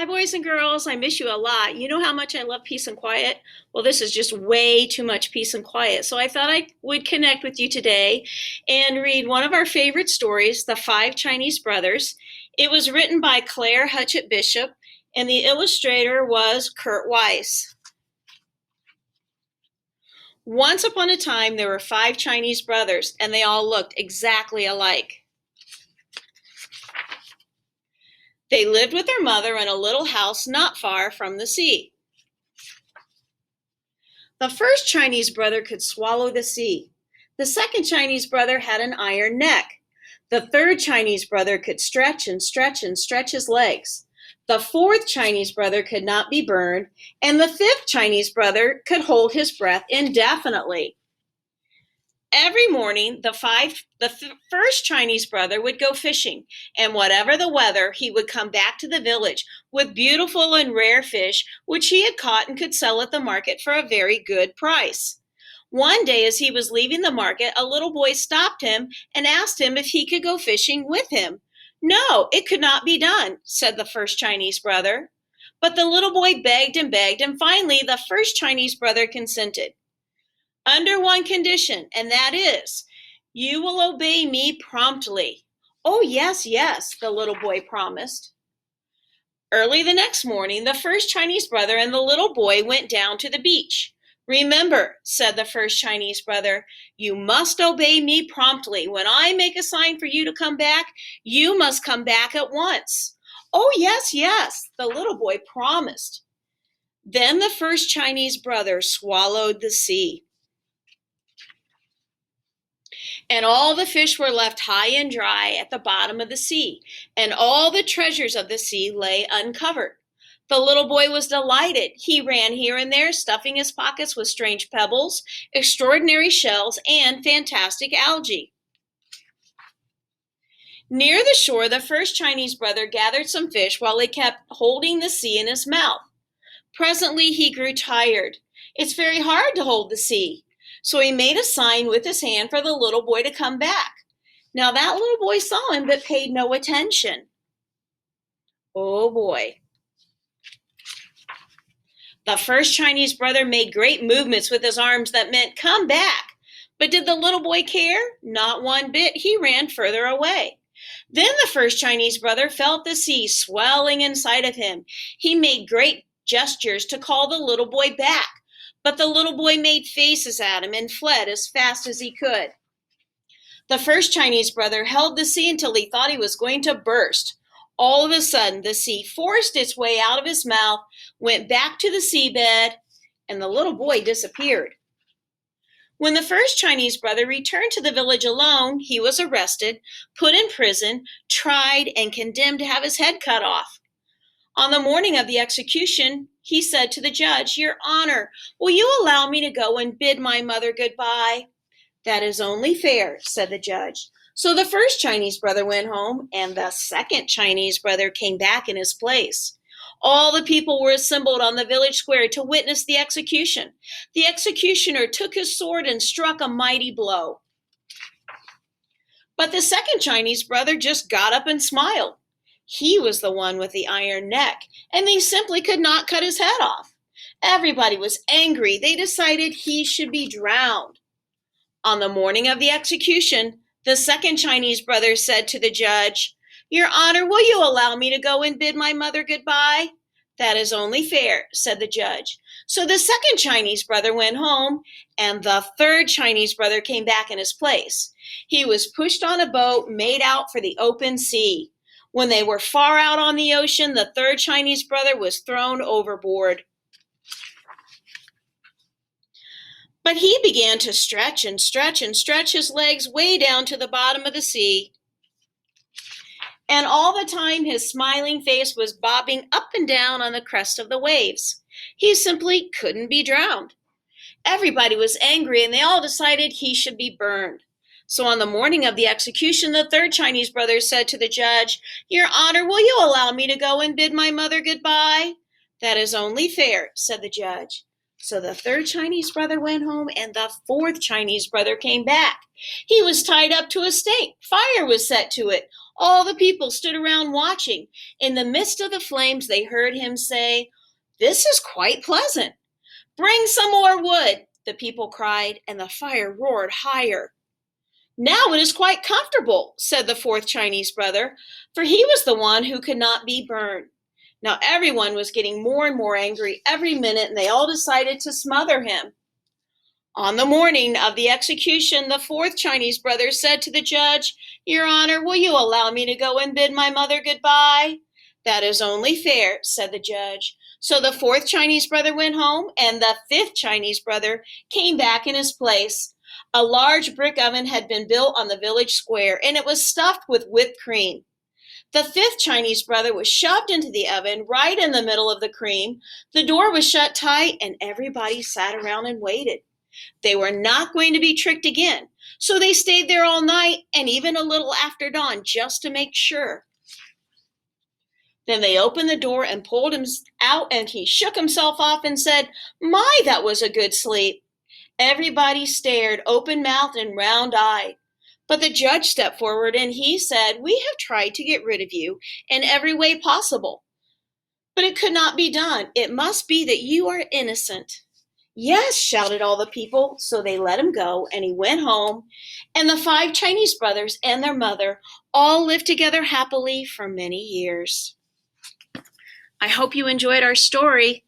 Hi, boys and girls. I miss you a lot. You know how much I love peace and quiet? Well, this is just way too much peace and quiet. So I thought I would connect with you today and read one of our favorite stories, The Five Chinese Brothers. It was written by Claire Hutchett Bishop, and the illustrator was Kurt Weiss. Once upon a time, there were five Chinese brothers, and they all looked exactly alike. They lived with their mother in a little house not far from the sea. The first Chinese brother could swallow the sea. The second Chinese brother had an iron neck. The third Chinese brother could stretch and stretch and stretch his legs. The fourth Chinese brother could not be burned, and the fifth Chinese brother could hold his breath indefinitely. Every morning, the first Chinese brother would go fishing, and whatever the weather, he would come back to the village with beautiful and rare fish, which he had caught and could sell at the market for a very good price. One day, as he was leaving the market, a little boy stopped him and asked him if he could go fishing with him. No, it could not be done, said the first Chinese brother. But the little boy begged, and finally the first Chinese brother consented. Under one condition, and that is, you will obey me promptly. Oh, yes, yes, the little boy promised. Early the next morning, the first Chinese brother and the little boy went down to the beach. Remember, said the first Chinese brother, you must obey me promptly. When I make a sign for you to come back, you must come back at once. Oh, yes, yes, the little boy promised. Then the first Chinese brother swallowed the sea. And all the fish were left high and dry at the bottom of the sea, and all the treasures of the sea lay uncovered. The little boy was delighted. He ran here and there, stuffing his pockets with strange pebbles, extraordinary shells, and fantastic algae. Near the shore, the first Chinese brother gathered some fish while he kept holding the sea in his mouth. Presently, he grew tired. It's very hard to hold the sea. So he made a sign with his hand for the little boy to come back. Now that little boy saw him but paid no attention. Oh boy. The first Chinese brother made great movements with his arms that meant, come back. But did the little boy care? Not one bit. He ran further away. Then the first Chinese brother felt the sea swelling inside of him. He made great gestures to call the little boy back. But the little boy made faces at him and fled as fast as he could. The first Chinese brother held the sea until he thought he was going to burst. All of a sudden, the sea forced its way out of his mouth, went back to the seabed, and the little boy disappeared. When the first Chinese brother returned to the village alone, he was arrested, put in prison, tried, and condemned to have his head cut off. On the morning of the execution, he said to the judge, Your Honor, will you allow me to go and bid my mother goodbye? That is only fair, said the judge. So the first Chinese brother went home, and the second Chinese brother came back in his place. All the people were assembled on the village square to witness the execution. The executioner took his sword and struck a mighty blow. But the second Chinese brother just got up and smiled. He was the one with the iron neck, and they simply could not cut his head off. Everybody was angry. They decided he should be drowned. On the morning of the execution, the second Chinese brother said to the judge, Your Honor, will you allow me to go and bid my mother goodbye? That is only fair, said the judge. So the second Chinese brother went home, and the third Chinese brother came back in his place. He was pushed on a boat made out for the open sea. When they were far out on the ocean, the third Chinese brother was thrown overboard. But he began to stretch and stretch and stretch his legs way down to the bottom of the sea. And all the time his smiling face was bobbing up and down on the crest of the waves. He simply couldn't be drowned. Everybody was angry, and they all decided he should be burned. So on the morning of the execution, the third Chinese brother said to the judge, Your Honor, will you allow me to go and bid my mother goodbye? That is only fair, said the judge. So the third Chinese brother went home, and the fourth Chinese brother came back. He was tied up to a stake. Fire was set to it. All the people stood around watching. In the midst of the flames, they heard him say, "This is quite pleasant." "Bring some more wood," the people cried, and the fire roared higher. "Now it is quite comfortable," said the fourth Chinese brother, for he was the one who could not be burned. Now everyone was getting more and more angry every minute, and they all decided to smother him. On the morning of the execution, the fourth Chinese brother said to the judge, "Your Honor, will you allow me to go and bid my mother goodbye?" "That is only fair," said the judge. So the fourth Chinese brother went home, and the fifth Chinese brother came back in his place. A large brick oven had been built on the village square, and it was stuffed with whipped cream. The fifth Chinese brother was shoved into the oven right in the middle of the cream. The door was shut tight, and everybody sat around and waited. They were not going to be tricked again, so they stayed there all night and even a little after dawn just to make sure. Then they opened the door and pulled him out, and he shook himself off and said, "My, that was a good sleep." Everybody stared open-mouthed and round-eyed. But the judge stepped forward and he said, "We have tried to get rid of you in every way possible, but it could not be done. It must be that you are innocent." "Yes," shouted all the people, so they let him go, and he went home, and the five Chinese brothers and their mother all lived together happily for many years. I hope you enjoyed our story.